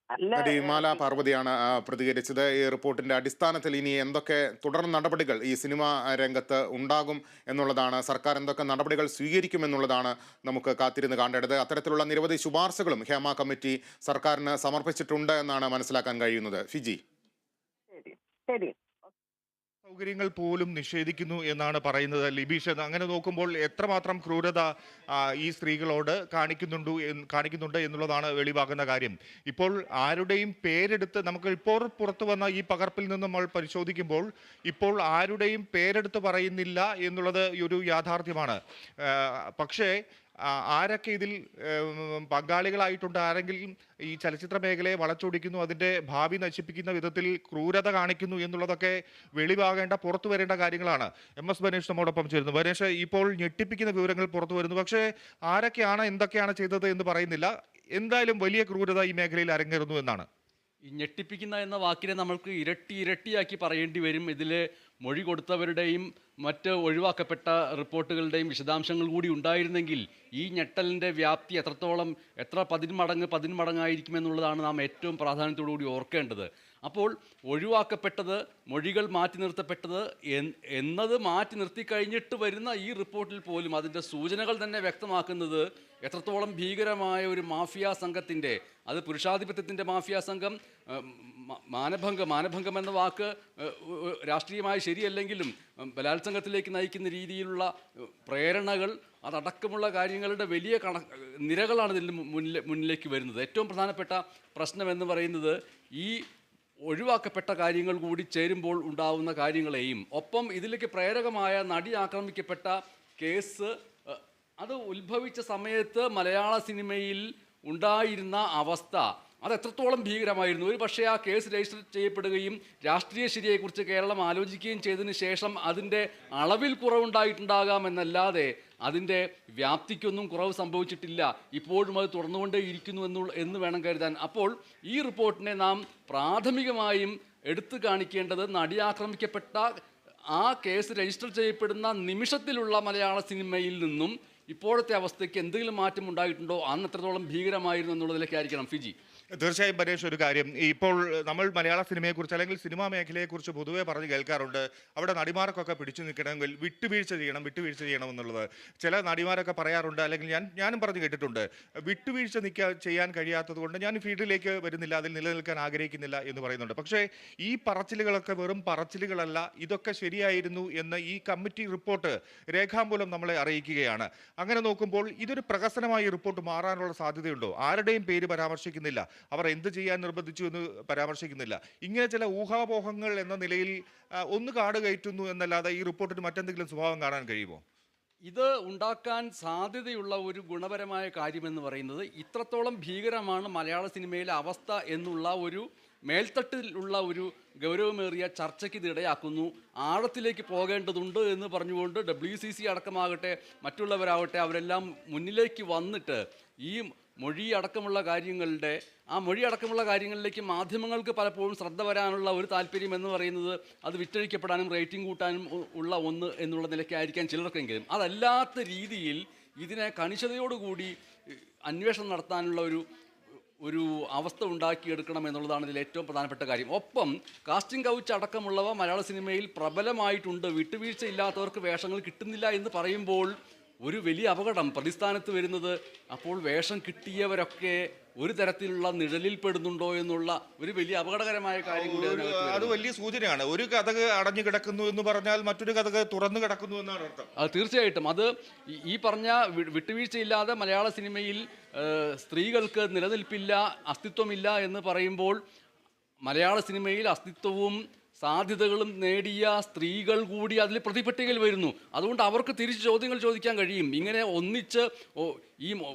അല്ല. നടി മാല പാർവതിയാണ് പ്രതികരിച്ചത്. ഈ റിപ്പോർട്ടിന്റെ അടിസ്ഥാനത്തിൽ ഇനി എന്തൊക്കെ തുടർ നടപടികൾ ഈ സിനിമാ രംഗത്ത് ഉണ്ടാകും എന്നുള്ളതാണ്, സർക്കാർ എന്തൊക്കെ നടപടികൾ സ്വീകരിക്കുമെന്നുള്ളതാണ് നമുക്ക് കാത്തിരുന്ന് കാണേണ്ടത്. അത്തരത്തിലുള്ള നിരവധി ശുപാർശകളും ഹേമ കമ്മിറ്റി സർക്കാരിന് സമർപ്പിച്ചിട്ടുണ്ട് എന്നാണ് മനസ്സിലാക്കാൻ കഴിയുന്നത്. ഫിജി. ശരി, ശരി. സൗകര്യങ്ങൾ പോലും നിഷേധിക്കുന്നു എന്നാണ് പറയുന്നത് ലിബീഷ്. അങ്ങനെ നോക്കുമ്പോൾ എത്രമാത്രം ക്രൂരത ഈ സ്ത്രീകളോട് കാണിക്കുന്നുണ്ട് എന്നുള്ളതാണ് വെളിവാകുന്ന കാര്യം. ഇപ്പോൾ ആരുടെയും പേരെടുത്ത് നമുക്ക് ഇപ്പോൾ പുറത്തു വന്ന ഈ പകർപ്പിൽ നിന്ന് നമ്മൾ പരിശോധിക്കുമ്പോൾ ഇപ്പോൾ ആരുടെയും പേരെടുത്ത് പറയുന്നില്ല എന്നുള്ളത് ഒരു യാഥാർത്ഥ്യമാണ്. പക്ഷേ ആരൊക്കെ ഇതിൽ പങ്കാളികളായിട്ടുണ്ട്, ആരെങ്കിലും ഈ ചലച്ചിത്ര മേഖലയെ വളച്ചൊടിക്കുന്നു, അതിൻ്റെ ഭാവി നശിപ്പിക്കുന്ന വിധത്തിൽ ക്രൂരത കാണിക്കുന്നു എന്നുള്ളതൊക്കെ വെളിവാകേണ്ട, പുറത്തു വരേണ്ട കാര്യങ്ങളാണ്. MS ബനേഷ് നമ്മോടൊപ്പം ചേരുന്നു. ബനേഷ്, ഇപ്പോൾ ഞെട്ടിപ്പിക്കുന്ന വിവരങ്ങൾ പുറത്തു വരുന്നു, പക്ഷേ ആരൊക്കെയാണ് എന്തൊക്കെയാണ് ചെയ്തത് എന്ന് പറയുന്നില്ല. എന്തായാലും വലിയ ക്രൂരത ഈ മേഖലയിൽ അരങ്ങേറുന്നു എന്നാണ്. ഈ ഞെട്ടിപ്പിക്കുന്ന എന്ന വാക്കിനെ നമ്മൾക്ക് ഇരട്ടിയാക്കി പറയേണ്ടി വരും. ഇതിൽ മൊഴി കൊടുത്തവരുടെയും മറ്റ് ഒഴിവാക്കപ്പെട്ട റിപ്പോർട്ടുകളുടെയും വിശദാംശങ്ങൾ കൂടി ഉണ്ടായിരുന്നെങ്കിൽ ഈ ഞെട്ടലിൻ്റെ വ്യാപ്തി എത്ര പതിന്മടങ്ങായിരിക്കുമെന്നുള്ളതാണ് നാം ഏറ്റവും പ്രാധാന്യത്തോടു കൂടി ഓർക്കേണ്ടത്. അപ്പോൾ ഒഴിവാക്കപ്പെട്ടത്, മൊഴികൾ മാറ്റി നിർത്തപ്പെട്ടത് എന്നത് മാറ്റി നിർത്തിക്കഴിഞ്ഞിട്ട് വരുന്ന ഈ റിപ്പോർട്ടിൽ പോലും അതിൻ്റെ സൂചനകൾ തന്നെ വ്യക്തമാക്കുന്നത് എത്രത്തോളം ഭീകരമായ ഒരു മാഫിയ സംഘത്തിൻ്റെ, അത് പുരുഷാധിപത്യത്തിൻ്റെ മാഫിയ സംഘം, മാനഭംഗം എന്ന വാക്ക് രാഷ്ട്രീയമായി ശരിയല്ലെങ്കിലും ബലാത്സംഗത്തിലേക്ക് നയിക്കുന്ന രീതിയിലുള്ള പ്രേരണകൾ, അതടക്കമുള്ള കാര്യങ്ങളുടെ വലിയ നിരകളാണ് ഇതിൽ മുന്നിലേക്ക് വരുന്നത്. ഏറ്റവും പ്രധാനപ്പെട്ട പ്രശ്നമെന്ന് പറയുന്നത് ഈ ഒഴിവാക്കപ്പെട്ട കാര്യങ്ങൾ കൂടി ചേരുമ്പോൾ ഉണ്ടാവുന്ന കാര്യങ്ങളെയും ഒപ്പം ഇതിലേക്ക് പ്രേരകമായ നടി ആക്രമിക്കപ്പെട്ട കേസ് അത് ഉത്ഭവിച്ച സമയത്ത് മലയാള സിനിമയിൽ ഉണ്ടായിരുന്ന അവസ്ഥ അത് എത്രത്തോളം ഭീകരമായിരുന്നു. ഒരു പക്ഷേ ആ കേസ് രജിസ്റ്റർ ചെയ്യപ്പെടുകയും രാഷ്ട്രീയ ശരിയെക്കുറിച്ച് കേരളം ആലോചിക്കുകയും ചെയ്തതിന് ശേഷം അതിൻ്റെ അളവിൽ കുറവുണ്ടായിട്ടുണ്ടാകാമെന്നല്ലാതെ അതിൻ്റെ വ്യാപ്തിക്കൊന്നും കുറവ് സംഭവിച്ചിട്ടില്ല. ഇപ്പോഴും അത് തുടർന്നുകൊണ്ടേയിരിക്കുന്നു എന്ന് വേണം കരുതാൻ. അപ്പോൾ ഈ റിപ്പോർട്ടിനെ നാം പ്രാഥമികമായും എടുത്തു കാണിക്കേണ്ടത് നടി ആക്രമിക്കപ്പെട്ട ആ കേസ് രജിസ്റ്റർ ചെയ്യപ്പെടുന്ന നിമിഷത്തിലുള്ള മലയാള സിനിമയിൽ നിന്നും ഇപ്പോഴത്തെ അവസ്ഥയ്ക്ക് എന്തെങ്കിലും മാറ്റം ഉണ്ടായിട്ടുണ്ടോ, അന്ന് എത്രത്തോളം ഭീകരമായിരുന്നു എന്നുള്ളതിലേക്ക് ആയിരിക്കണം ഫിജി. തീർച്ചയായും ബനേഷ്, ഒരു കാര്യം, ഇപ്പോൾ നമ്മൾ മലയാള സിനിമയെക്കുറിച്ച് അല്ലെങ്കിൽ സിനിമാ മേഖലയെക്കുറിച്ച് പൊതുവേ പറഞ്ഞ് കേൾക്കാറുണ്ട്, അവിടെ നടിമാർക്കൊക്കെ പിടിച്ചു നിൽക്കണമെങ്കിൽ വിട്ടുവീഴ്ച ചെയ്യണം എന്നുള്ളത്. ചില നടിമാരൊക്കെ പറയാറുണ്ട്, അല്ലെങ്കിൽ ഞാനും പറഞ്ഞു കേട്ടിട്ടുണ്ട്, വിട്ടുവീഴ്ച ചെയ്യാൻ കഴിയാത്തത് കൊണ്ട് ഞാൻ ഫീൽഡിലേക്ക് വരുന്നില്ല, അതിൽ നിലനിൽക്കാൻ ആഗ്രഹിക്കുന്നില്ല എന്ന് പറയുന്നുണ്ട്. പക്ഷേ ഈ പറച്ചിലുകളൊക്കെ വെറും പറച്ചിലുകളല്ല, ഇതൊക്കെ ശരിയായിരുന്നു എന്ന് ഈ കമ്മിറ്റി റിപ്പോർട്ട് രേഖാമൂലം നമ്മളെ അറിയിക്കുകയാണ്. അങ്ങനെ നോക്കുമ്പോൾ ഇതൊരു പ്രഹസനമായി റിപ്പോർട്ട് മാറാനുള്ള സാധ്യതയുണ്ടോ? ആരുടെയും പേര് പരാമർശിക്കുന്നില്ല, അവർ എന്ത് ചെയ്യാൻ നിർബന്ധിച്ചു എന്ന് പരാമർശിക്കുന്നില്ല. ഇങ്ങനെ ചില ഊഹാപോഹങ്ങൾ എന്ന നിലയിൽ ഒന്ന് കാട് കയറ്റുന്നു എന്നല്ലാതെ ഈ റിപ്പോർട്ടിന് മറ്റെന്തെങ്കിലും സ്വഭാവം കാണാൻ കഴിയുമോ? ഇത് ഉണ്ടാക്കാൻ സാധ്യതയുള്ള ഒരു ഗുണപരമായ കാര്യമെന്ന് പറയുന്നത് ഇത്രത്തോളം ഭീകരമാണ് മലയാള സിനിമയിലെ അവസ്ഥ എന്നുള്ള ഒരു മേൽത്തട്ടിലുള്ള ഒരു ഗൗരവമേറിയ ചർച്ചയ്ക്ക് ഇത് ഇടയാക്കുന്നു. ആഴത്തിലേക്ക് പോകേണ്ടതുണ്ട് എന്ന് പറഞ്ഞുകൊണ്ട് WCC അടക്കമാകട്ടെ മറ്റുള്ളവരാവട്ടെ അവരെല്ലാം മുന്നിലേക്ക് വന്നിട്ട് ഈ മൊഴി അടക്കമുള്ള കാര്യങ്ങളിലേക്ക് മാധ്യമങ്ങൾക്ക് പലപ്പോഴും ശ്രദ്ധ വരാനുള്ള ഒരു താല്പര്യം എന്ന് പറയുന്നത് അത് വിറ്റഴിക്കപ്പെടാനും റേറ്റിംഗ് കൂട്ടാനും ഉള്ള ഒന്ന് എന്നുള്ള നിലയ്ക്കായിരിക്കാം ചിലർക്കെങ്കിലും. അതല്ലാത്ത രീതിയിൽ ഇതിനെ കണിശതയോടുകൂടി അന്വേഷണം നടത്താനുള്ള ഒരു അവസ്ഥ ഉണ്ടാക്കിയെടുക്കണം എന്നുള്ളതാണ് ഇതിൽ ഏറ്റവും പ്രധാനപ്പെട്ട കാര്യം. ഒപ്പം കാസ്റ്റിംഗ് കൗച്ച് അടക്കമുള്ളവ മലയാള സിനിമയിൽ പ്രബലമായിട്ടുണ്ട്. വിട്ടുവീഴ്ച ഇല്ലാത്തവർക്ക് വേഷങ്ങൾ കിട്ടുന്നില്ല എന്ന് പറയുമ്പോൾ ഒരു വലിയ അപകടം പ്രതിസ്ഥാനത്ത് വരുന്നത് അപ്പോൾ വേഷം കിട്ടിയവരൊക്കെ ഒരു തരത്തിലുള്ള നിഴലിൽ പെടുന്നുണ്ടോ എന്നുള്ള ഒരു വലിയ അപകടകരമായ കാര്യം കൂടി അത് വലിയ സൂചനയാണ്. ഒരു കഥക് അടഞ്ഞു കിടക്കുന്നു എന്ന് പറഞ്ഞാൽ മറ്റൊരു കഥക് തുറന്നു കിടക്കുന്നു എന്നാണ് അർത്ഥം. അത് തീർച്ചയായിട്ടും അത് ഈ പറഞ്ഞ വിട്ടുവീഴ്ചയില്ലാതെ മലയാള സിനിമയിൽ സ്ത്രീകൾക്ക് നിലനിൽപ്പില്ല, അസ്തിത്വമില്ല എന്ന് പറയുമ്പോൾ മലയാള സിനിമയിൽ അസ്തിത്വവും സാധ്യതകളും നേടിയ സ്ത്രീകൾ കൂടി അതിൽ പ്രതിപട്ടികയിൽ വരുന്നു. അതുകൊണ്ട് അവർക്ക് തിരിച്ച് ചോദ്യങ്ങൾ ചോദിക്കാൻ കഴിയും. ഇങ്ങനെ ഒന്നിച്ച് ഈ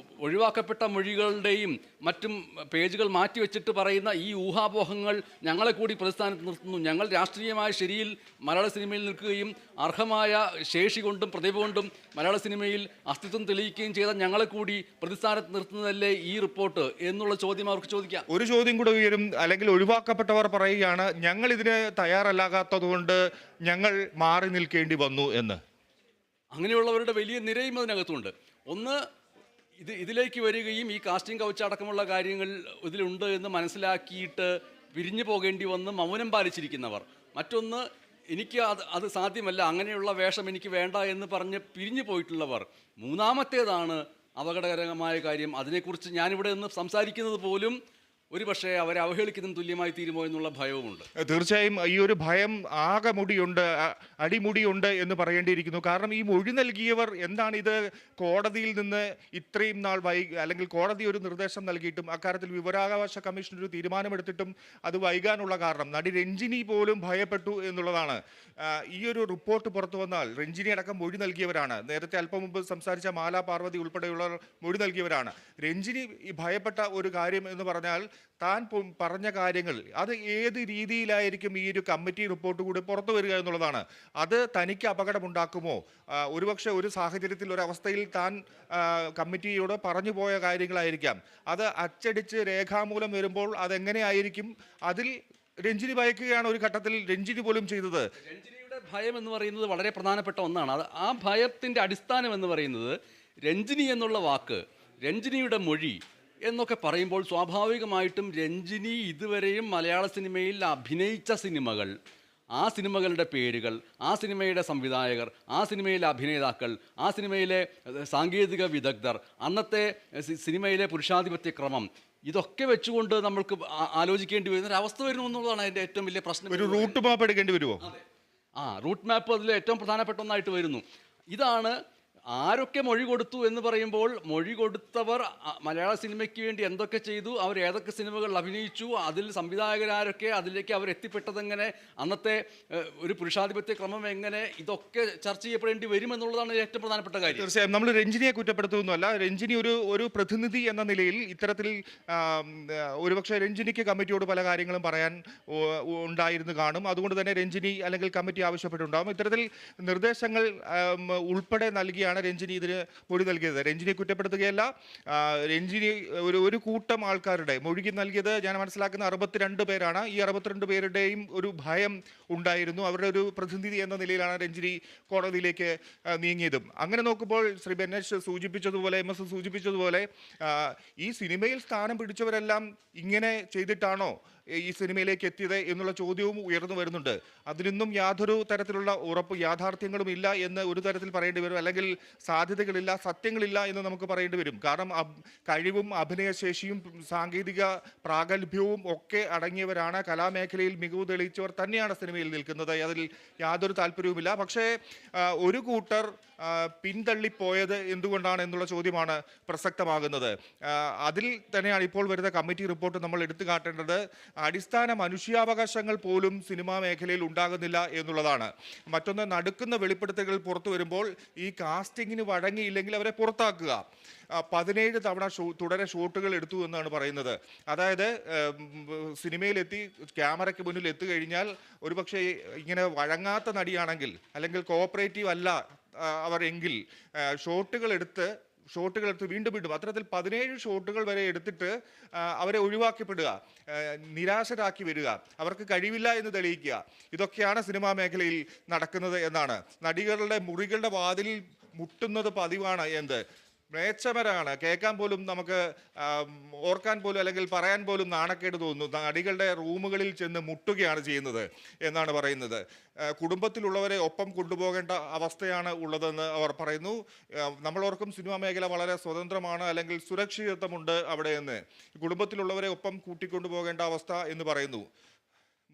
ഒഴിവാക്കപ്പെട്ട മൊഴികളുടെയും മറ്റും പേജുകൾ മാറ്റിവെച്ചിട്ട് പറയുന്ന ഈ ഊഹാപോഹങ്ങൾ ഞങ്ങളെ കൂടി പ്രതിസ്ഥാനത്ത് നിർത്തുന്നു, ഞങ്ങൾ രാഷ്ട്രീയമായ ശരിയിൽ മലയാള സിനിമയിൽ നിൽക്കുകയും അർഹമായ ശേഷി കൊണ്ടും പ്രതിഭ കൊണ്ടും മലയാള സിനിമയിൽ അസ്തിത്വം തെളിയിക്കുകയും ചെയ്ത ഞങ്ങളെ കൂടി പ്രതിസ്ഥാനത്ത് നിർത്തുന്നതല്ലേ ഈ റിപ്പോർട്ട് എന്നുള്ള ചോദ്യം അവർക്ക് ചോദിക്കാം. ഒരു ചോദ്യം കൂടെ ഉയരും, അല്ലെങ്കിൽ ഒഴിവാക്കപ്പെട്ടവർ പറയുകയാണ് ഞങ്ങൾ ഇതിന് തയ്യാറല്ലാത്തതുകൊണ്ട് ഞങ്ങൾ മാറി നിൽക്കേണ്ടി വന്നു എന്ന്. അങ്ങനെയുള്ളവരുടെ വലിയ നിരയും അതിനകത്തുണ്ട്. ഒന്ന്, ഇതിലേക്ക് വരികയും ഈ കാസ്റ്റിംഗ് കൗച്ച് അടക്കമുള്ള കാര്യങ്ങൾ ഇതിലുണ്ട് എന്ന് മനസ്സിലാക്കിയിട്ട് പിരിഞ്ഞു പോകേണ്ടി വന്ന് മൗനം പാലിച്ചിരിക്കുന്നവർ. മറ്റൊന്ന്, എനിക്ക് അത് സാധ്യമല്ല, അങ്ങനെയുള്ള വേഷം എനിക്ക് വേണ്ട എന്ന് പറഞ്ഞ് പിരിഞ്ഞു പോയിട്ടുള്ളവർ. മൂന്നാമത്തേതാണ് അപകടകരമായ കാര്യം. അതിനെക്കുറിച്ച് ഞാനിവിടെ നിന്ന് സംസാരിക്കുന്നത് പോലും ഒരു പക്ഷേ അവരെ അവഹേളിക്കുന്നതിന് തുല്യമായി തീരുമോ എന്നുള്ള ഭയവുമുണ്ട്. തീർച്ചയായും ഈ ഒരു ഭയം ആകെ മുടിയുണ്ട്, അടിമുടിയുണ്ട് എന്ന് പറയേണ്ടിയിരിക്കുന്നു. കാരണം ഈ മൊഴി നൽകിയവർ എന്താണ് ഇത് കോടതിയിൽ നിന്ന് ഇത്രയും നാൾ അല്ലെങ്കിൽ കോടതി ഒരു നിർദ്ദേശം നൽകിയിട്ടും അക്കാര്യത്തിൽ വിവരാവകാശ കമ്മീഷൻ ഒരു തീരുമാനമെടുത്തിട്ടും അത് വൈകാനുള്ള കാരണം നടി രഞ്ജിനി പോലും ഭയപ്പെട്ടു എന്നുള്ളതാണ്. ഈ ഒരു റിപ്പോർട്ട് പുറത്തു വന്നാൽ രഞ്ജിനി അടക്കം മൊഴി നൽകിയവരാണ്. നേരത്തെ അല്പം മുമ്പ് സംസാരിച്ച മാല പാർവതി ഉൾപ്പെടെയുള്ള മൊഴി നൽകിയവരാണ്. രഞ്ജിനി ഈ ഭയപ്പെട്ട ഒരു കാര്യം എന്ന് പറഞ്ഞാൽ താൻ പറഞ്ഞ കാര്യങ്ങൾ അത് ഏത് രീതിയിലായിരിക്കും ഈ ഒരു കമ്മിറ്റി റിപ്പോർട്ട് കൂടി പുറത്തു വരിക എന്നുള്ളതാണ്. അത് തനിക്ക് അപകടമുണ്ടാക്കുമോ, ഒരുപക്ഷെ ഒരു സാഹചര്യത്തിൽ ഒരവസ്ഥയിൽ താൻ കമ്മിറ്റിയോട് പറഞ്ഞു പോയ കാര്യങ്ങളായിരിക്കാം, അത് അച്ചടിച്ച് രേഖാമൂലം വരുമ്പോൾ അതെങ്ങനെയായിരിക്കും, അതിൽ രഞ്ജിനി ഭയക്കുകയാണ് ഒരു ഘട്ടത്തിൽ രഞ്ജിനി പോലും ചെയ്തത്. രഞ്ജിനിയുടെ ഭയം എന്ന് പറയുന്നത് വളരെ പ്രധാനപ്പെട്ട ഒന്നാണ്. ആ ഭയത്തിൻ്റെ അടിസ്ഥാനം എന്ന് പറയുന്നത് രഞ്ജിനി എന്നുള്ള വാക്ക്, രഞ്ജിനിയുടെ മൊഴി എന്നൊക്കെ പറയുമ്പോൾ സ്വാഭാവികമായിട്ടും രഞ്ജിനി ഇതുവരെയും മലയാള സിനിമയിൽ അഭിനയിച്ച സിനിമകൾ, ആ സിനിമകളുടെ പേരുകൾ, ആ സിനിമയുടെ സംവിധായകർ, ആ സിനിമയിലെ അഭിനേതാക്കൾ, ആ സിനിമയിലെ സാങ്കേതിക വിദഗ്ധർ, അന്നത്തെ സിനിമയിലെ പുരുഷാധിപത്യ ക്രമം, ഇതൊക്കെ വെച്ചുകൊണ്ട് നമ്മൾക്ക് ആലോചിക്കേണ്ടി വരുന്ന ഒരു അവസ്ഥ വരുന്നു എന്നുള്ളതാണ് അതിൻ്റെ ഏറ്റവും വലിയ പ്രശ്നം. ഒരു റൂട്ട് മാപ്പ് എടുക്കേണ്ടി വരുമോ? റൂട്ട് മാപ്പ് അതിൽ ഏറ്റവും പ്രധാനപ്പെട്ട ഒന്നായിട്ട് വരുന്നു. ഇതാണ് ആരൊക്കെ മൊഴി കൊടുത്തു എന്ന് പറയുമ്പോൾ മൊഴി കൊടുത്തവർ മലയാള സിനിമയ്ക്ക് വേണ്ടി എന്തൊക്കെ ചെയ്തു, അവർ ഏതൊക്കെ സിനിമകൾ അഭിനയിച്ചു, അതിൽ സംവിധായകരാരൊക്കെ, അതിലേക്ക് അവർ എത്തിപ്പെട്ടതെങ്ങനെ, അന്നത്തെ ഒരു പുരുഷാധിപത്യ ക്രമം എങ്ങനെ, ഇതൊക്കെ ചർച്ച ചെയ്യപ്പെടേണ്ടി വരുമെന്നുള്ളതാണ് ഏറ്റവും പ്രധാനപ്പെട്ട കാര്യം. തീർച്ചയായും നമ്മൾ രഞ്ജിനിയെ കുറ്റപ്പെടുത്തുന്നല്ല. രഞ്ജിനി ഒരു പ്രതിനിധി എന്ന നിലയിൽ ഇത്തരത്തിൽ ഒരുപക്ഷെ രഞ്ജിനിക്ക് കമ്മിറ്റിയോട് പല കാര്യങ്ങളും പറയാൻ ഉണ്ടായിരുന്നു കാണും. അതുകൊണ്ട് തന്നെ രഞ്ജിനി അല്ലെങ്കിൽ കമ്മിറ്റി ആവശ്യപ്പെട്ടുണ്ടാകും. ഇത്തരത്തിൽ നിർദ്ദേശങ്ങൾ ഉൾപ്പെടെ നൽകിയാണ് രഞ്ജിനി ഇതിന് മൊഴി നൽകിയത്. രഞ്ജിനി കുറ്റപ്പെടുത്തുകയല്ല. രഞ്ജിനി ഒരു കൂട്ടം ആൾക്കാരുടെ മൊഴി നൽകിയത് ഞാൻ മനസ്സിലാക്കുന്ന 62 പേരാണ്. ഈ 62 പേരുടെയും ഒരു ഭയം ഉണ്ടായിരുന്നു. അവരുടെ ഒരു പ്രതിനിധി എന്ന നിലയിലാണ് രഞ്ജിനി കോടതിയിലേക്ക് നീങ്ങിയതും. അങ്ങനെ നോക്കുമ്പോൾ ശ്രീ ബെന്നേഷ് സൂചിപ്പിച്ചതുപോലെ, MS സൂചിപ്പിച്ചതുപോലെ, ഈ സിനിമയിൽ സ്ഥാനം പിടിച്ചവരെല്ലാം ഇങ്ങനെ ചെയ്തിട്ടാണോ ഈ സിനിമയിലേക്ക് എത്തിയത് എന്നുള്ള ചോദ്യവും ഉയർന്നു വരുന്നുണ്ട്. അതിനൊന്നും യാതൊരു തരത്തിലുള്ള ഉറപ്പ് യാഥാർത്ഥ്യങ്ങളും ഇല്ല എന്ന് ഒരു തരത്തിൽ പറയേണ്ടി വരും. അല്ലെങ്കിൽ സാധ്യതകളില്ല, സത്യങ്ങളില്ല എന്ന് നമുക്ക് പറയേണ്ടി വരും. കാരണം കഴിവും അഭിനയശേഷിയും സാങ്കേതിക പ്രാഗൽഭ്യവും ഒക്കെ അടങ്ങിയവരാണ്. കലാമേഖലയിൽ മികവ് തെളിയിച്ചവർ തന്നെയാണ് സിനിമയിൽ നിൽക്കുന്നത്. അതിൽ യാതൊരു താല്പര്യവുമില്ല. പക്ഷേ ഒരു കൂട്ടർ പിന്തള്ളിപ്പോയത് എന്തുകൊണ്ടാണ് എന്നുള്ള ചോദ്യമാണ് പ്രസക്തമാകുന്നത്. അതിൽ തന്നെയാണ് ഇപ്പോൾ വരുന്ന കമ്മിറ്റി റിപ്പോർട്ട് നമ്മൾ എടുത്തു കാട്ടേണ്ടത്. അടിസ്ഥാന മനുഷ്യാവകാശങ്ങൾ പോലും സിനിമാ മേഖലയിൽ ഉണ്ടാകുന്നില്ല എന്നുള്ളതാണ്. മറ്റൊന്ന്, നടുക്കുന്ന വെളിപ്പെടുത്തലുകൾ പുറത്തു വരുമ്പോൾ ഈ കാസ്റ്റിങ്ങിന് വഴങ്ങിയില്ലെങ്കിൽ അവരെ പുറത്താക്കുക. 17 തവണ തുടരെ ഷോട്ടുകൾ എടുത്തു എന്നാണ് പറയുന്നത്. അതായത് സിനിമയിലെത്തി ക്യാമറയ്ക്ക് മുന്നിൽ എത്തിക്കഴിഞ്ഞാൽ ഒരുപക്ഷെ ഇങ്ങനെ വഴങ്ങാത്ത നടിയാണെങ്കിൽ അല്ലെങ്കിൽ കോഓപ്പറേറ്റീവ് അല്ല അവർ എങ്കിൽ ഷോട്ടുകൾ എടുത്ത് വീണ്ടും അത്തരത്തിൽ 17 ഷോട്ടുകൾ വരെ എടുത്തിട്ട് അവരെ ഒഴിവാക്കപ്പെടുക, നിരാശരാക്കി വരിക, അവർക്ക് കഴിവില്ല എന്ന് തെളിയിക്കുക. ഇതൊക്കെയാണ് സിനിമാ മേഖലയിൽ നടക്കുന്നത് എന്നാണ്. നടികളുടെ മുറികളുടെ വാതിലിൽ മുട്ടുന്നത് പതിവാണ്. മ്ലേച്ഛമരാണ്. കേൾക്കാൻ പോലും നമുക്ക് ഓർക്കാൻ പോലും അല്ലെങ്കിൽ പറയാൻ പോലും നാണക്കേട് തോന്നുന്നു. നടികളുടെ റൂമുകളിൽ ചെന്ന് മുട്ടുകയാണ് ചെയ്യുന്നത് എന്നാണ് പറയുന്നത്. കുടുംബത്തിലുള്ളവരെ ഒപ്പം കൊണ്ടുപോകേണ്ട അവസ്ഥയാണ് ഉള്ളതെന്ന് അവർ പറയുന്നു. നമ്മളോർക്കും സിനിമാ മേഖല വളരെ സ്വതന്ത്രമാണ് അല്ലെങ്കിൽ സുരക്ഷിതത്വമുണ്ട് അവിടെയെന്ന്. കുടുംബത്തിലുള്ളവരെ ഒപ്പം കൂട്ടിക്കൊണ്ടുപോകേണ്ട അവസ്ഥ എന്ന് പറയുന്നു.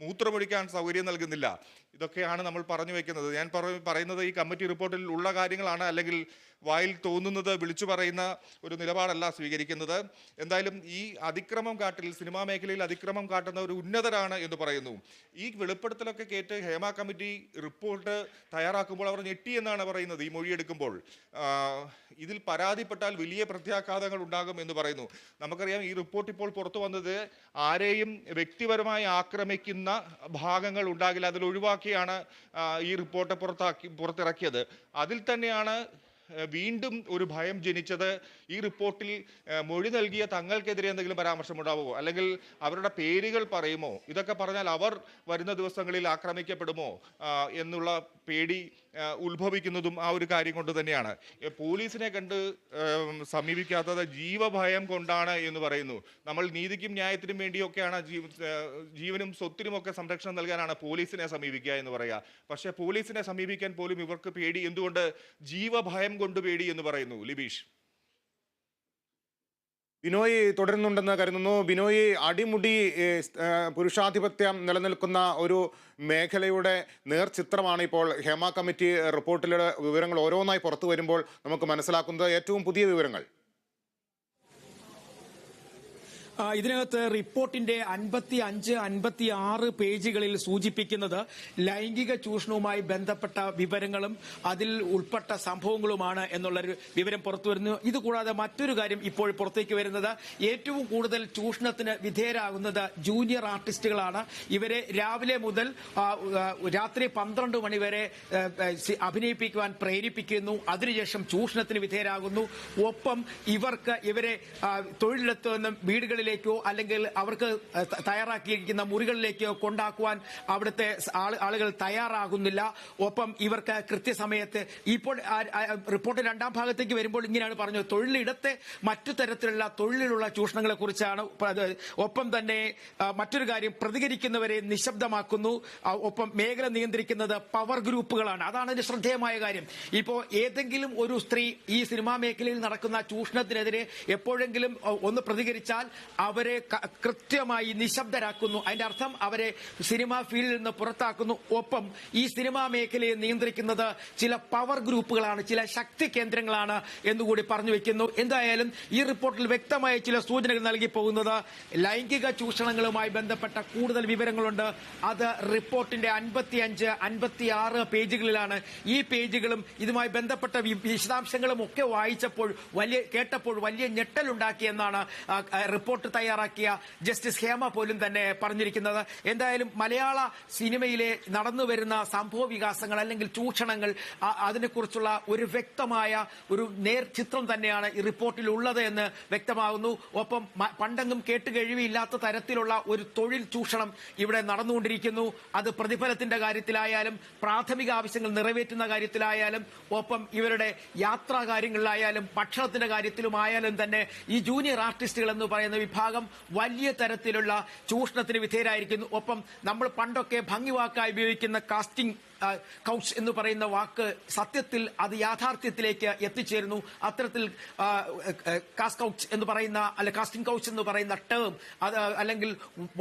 മൂത്രമൊഴിക്കാൻ സൗകര്യം നൽകുന്നില്ല. ഇതൊക്കെയാണ് നമ്മൾ പറഞ്ഞു വെക്കുന്നത്. ഞാൻ പറയുന്നത് ഈ കമ്മിറ്റി റിപ്പോർട്ടിൽ ഉള്ള കാര്യങ്ങളാണ്. അല്ലെങ്കിൽ വായിൽ തോന്നുന്നത് വിളിച്ചു പറയുന്ന ഒരു നിലപാടല്ല സ്വീകരിക്കുന്നത്. എന്തായാലും ഈ അതിക്രമം കാട്ടൽ, സിനിമാ മേഖലയിൽ അതിക്രമം കാട്ടുന്ന ഒരു ഉന്നതരാണ് എന്ന് പറയുന്നു. ഈ വെളിപ്പെടുത്തലൊക്കെ കേട്ട് ഹേമ കമ്മിറ്റി റിപ്പോർട്ട് തയ്യാറാക്കുമ്പോൾ അവർ ഞെട്ടി എന്നാണ് പറയുന്നത്. ഈ മൊഴിയെടുക്കുമ്പോൾ ഇതിൽ പരാതിപ്പെട്ടാൽ വലിയ പ്രത്യാഘാതങ്ങൾ ഉണ്ടാകും എന്ന് പറയുന്നു. നമുക്കറിയാം, ഈ റിപ്പോർട്ട് ഇപ്പോൾ പുറത്തു വന്നത് ആരെയും വ്യക്തിപരമായി ആക്രമിക്കുന്ന ഭാഗങ്ങൾ ഉണ്ടാകില്ല, അതിൽ ഒഴിവാക്കിയാണ് ഈ റിപ്പോർട്ട് പുറത്തിറക്കിയത്. അതിൽ തന്നെയാണ് വീണ്ടും ഒരു ഭയം ജനിച്ചത് ഈ റിപ്പോർട്ടിൽ മൊഴി നൽകിയ തങ്ങൾക്കെതിരെ എന്തെങ്കിലും പരാമർശമുണ്ടാവുമോ, അല്ലെങ്കിൽ അവരുടെ പേരുകൾ പറയുമോ? ഇതൊക്കെ പറഞ്ഞാൽ അവർ വരുന്ന ദിവസങ്ങളിൽ ആക്രമിക്കപ്പെടുമോ എന്നുള്ള പേടി ഉത്ഭവിക്കുന്നതും ആ ഒരു കാര്യം കൊണ്ട് തന്നെയാണ്. പോലീസിനെ കണ്ട് സമീപിക്കാത്തത് ജീവഭയം കൊണ്ടാണ് എന്ന് പറയുന്നു. നമ്മൾ നീതിക്കും ന്യായത്തിനും വേണ്ടിയൊക്കെയാണ് ജീവനും സ്വത്തിനുമൊക്കെ സംരക്ഷണം നൽകാനാണ് പോലീസിനെ സമീപിക്കുക എന്ന് പറയുക. പക്ഷേ പോലീസിനെ സമീപിക്കാൻ പോലും ഇവർക്ക് പേടി. എന്തുകൊണ്ട് ജീവഭയം കൊണ്ട് പേടി എന്ന് പറയുന്നു? ലിബീഷ്. ബിനോയ് തുടരുന്നുണ്ടെന്ന് കരുതുന്നു. ബിനോയ്, അടിമുടി പുരുഷാധിപത്യം നിലനിൽക്കുന്ന ഒരു മേഖലയുടെ നേർചിത്രമാണ് ഇപ്പോൾ ഹേമ കമ്മിറ്റി റിപ്പോർട്ടിലെ വിവരങ്ങൾ ഓരോന്നായി പുറത്തു വരുമ്പോൾ നമുക്ക് മനസ്സിലാക്കുന്നത്. ഏറ്റവും പുതിയ വിവരങ്ങൾ ഇതിനകത്ത് റിപ്പോർട്ടിന്റെ 55, 56 പേജുകളിൽ സൂചിപ്പിക്കുന്നത് ലൈംഗിക ചൂഷണവുമായി ബന്ധപ്പെട്ട വിവരങ്ങളും അതിൽ ഉൾപ്പെട്ട സംഭവങ്ങളുമാണ് എന്നുള്ളൊരു വിവരം പുറത്തുവരുന്നു. ഇതുകൂടാതെ മറ്റൊരു കാര്യം ഇപ്പോൾ പുറത്തേക്ക് വരുന്നത്, ഏറ്റവും കൂടുതൽ ചൂഷണത്തിന് വിധേയരാകുന്നത് ജൂനിയർ ആർട്ടിസ്റ്റുകളാണ്. ഇവരെ രാവിലെ മുതൽ രാത്രി 12 മണി വരെ അഭിനയിപ്പിക്കുവാൻ പ്രേരിപ്പിക്കുന്നു. അതിനുശേഷം ചൂഷണത്തിന് വിധേയരാകുന്നു. ഒപ്പം ഇവരെ തൊഴിലിടത്തുനിന്നും വീടുകളിൽ അല്ലെങ്കിൽ അവർക്ക് തയ്യാറാക്കിയിരിക്കുന്ന മുറികളിലേക്കോ കൊണ്ടാക്കുവാൻ അവിടുത്തെ ആളുകൾ തയ്യാറാകുന്നില്ല. ഒപ്പം ഇവർക്ക് കൃത്യസമയത്ത് ഇപ്പോൾ റിപ്പോർട്ട് രണ്ടാം ഭാഗത്തേക്ക് വരുമ്പോൾ ഇങ്ങനെയാണ് പറഞ്ഞത്, തൊഴിലിടത്തെ മറ്റു തരത്തിലുള്ള തൊഴിലിലുള്ള ചൂഷണങ്ങളെ കുറിച്ചാണ്. ഒപ്പം തന്നെ മറ്റൊരു കാര്യം, പ്രതികരിക്കുന്നവരെ നിശബ്ദമാക്കുന്നു. ഒപ്പം മേഖല നിയന്ത്രിക്കുന്നത് പവർ ഗ്രൂപ്പുകളാണ്. അതാണ് ഇതിന്റെ ശ്രദ്ധേയമായ കാര്യം. ഇപ്പോൾ ഏതെങ്കിലും ഒരു സ്ത്രീ ഈ സിനിമാ മേഖലയിൽ നടക്കുന്ന ചൂഷണത്തിനെതിരെ എപ്പോഴെങ്കിലും ഒന്ന് പ്രതികരിച്ചാൽ അവരെ കൃത്യമായി നിശബ്ദരാക്കുന്നു. അതിന്റെ അർത്ഥം അവരെ സിനിമാ ഫീൽഡിൽ നിന്ന് പുറത്താക്കുന്നു. ഒപ്പം ഈ സിനിമാ മേഖലയെ നിയന്ത്രിക്കുന്നത് ചില പവർ ഗ്രൂപ്പുകളാണ്, ചില ശക്തി കേന്ദ്രങ്ങളാണ് എന്നുകൂടി പറഞ്ഞു വെക്കുന്നു. എന്തായാലും ഈ റിപ്പോർട്ടിൽ വ്യക്തമായ ചില സൂചനകൾ നൽകി പോകുന്നത്, ലൈംഗിക ചൂഷണങ്ങളുമായി ബന്ധപ്പെട്ട കൂടുതൽ വിവരങ്ങളുണ്ട്. അത് റിപ്പോർട്ടിന്റെ 55, 56 പേജുകളിലാണ്. ഈ പേജുകളും ഇതുമായി ബന്ധപ്പെട്ട വിശദാംശങ്ങളും ഒക്കെ കേട്ടപ്പോൾ വലിയ ഞെട്ടലുണ്ടാക്കിയെന്നാണ് റിപ്പോർട്ട് തയ്യാറാക്കിയ ജസ്റ്റിസ് ഹേമ പോലും തന്നെ പറഞ്ഞിരിക്കുന്നത്. എന്തായാലും മലയാള സിനിമയിലെ നടന്നുവരുന്ന സംഭവ വികാസങ്ങൾ അല്ലെങ്കിൽ ചൂഷണങ്ങൾ, അതിനെക്കുറിച്ചുള്ള ഒരു വ്യക്തമായ ഒരു നേർചിത്രം തന്നെയാണ് ഈ റിപ്പോർട്ടിൽ ഉള്ളത് എന്ന് വ്യക്തമാകുന്നു. ഒപ്പം പണ്ടെങ്ങും കേട്ടുകഴിവില്ലാത്ത തരത്തിലുള്ള ഒരു തൊഴിൽ ചൂഷണം ഇവിടെ നടന്നുകൊണ്ടിരിക്കുന്നു. അത് പ്രതിഫലത്തിന്റെ കാര്യത്തിലായാലും പ്രാഥമിക ആവശ്യങ്ങൾ നിറവേറ്റുന്ന കാര്യത്തിലായാലും ഒപ്പം ഇവരുടെ യാത്രാ കാര്യങ്ങളിലായാലും ഭക്ഷണത്തിന്റെ കാര്യത്തിലുമായാലും തന്നെ ഈ ജൂനിയർ ആർട്ടിസ്റ്റുകൾ എന്ന് പറയുന്ന വിഭാഗം വലിയ തരത്തിലുള്ള ചൂഷണത്തിന് വിധേയരായിരിക്കുന്നു. ഒപ്പം നമ്മൾ പണ്ടൊക്കെ ഭംഗിവാക്കായി ഉപയോഗിക്കുന്ന കാസ്റ്റിംഗ് കൗച്ച് എന്ന് പറയുന്ന വാക്ക് സത്യത്തിൽ അത് യാഥാർത്ഥ്യത്തിലേക്ക് എത്തിച്ചേരുന്നു. അത്തരത്തിൽ കാസ്റ്റ് കൗച്ച് എന്ന് പറയുന്ന കാസ്റ്റിംഗ് കൗച്ച് എന്ന് പറയുന്ന ടേം അത് അല്ലെങ്കിൽ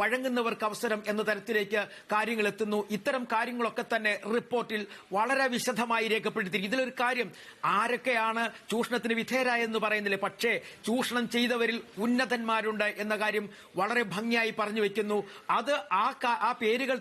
വഴങ്ങുന്നവർക്ക് അവസരം എന്ന തരത്തിലേക്ക് കാര്യങ്ങൾ എത്തുന്നു. ഇത്തരം കാര്യങ്ങളൊക്കെ തന്നെ റിപ്പോർട്ടിൽ വളരെ വിശദമായി രേഖപ്പെടുത്തിയിരിക്കും. ഇതിലൊരു കാര്യം, ആരൊക്കെയാണ് ചൂഷണത്തിന് വിധേയരായെന്ന് പറയുന്നില്ല, പക്ഷേ ചൂഷണം ചെയ്തവരിൽ ഉന്നതന്മാരുണ്ട് എന്ന കാര്യം വളരെ ഭംഗിയായി പറഞ്ഞു വെക്കുന്നു. അത് ആ പേരുകൾ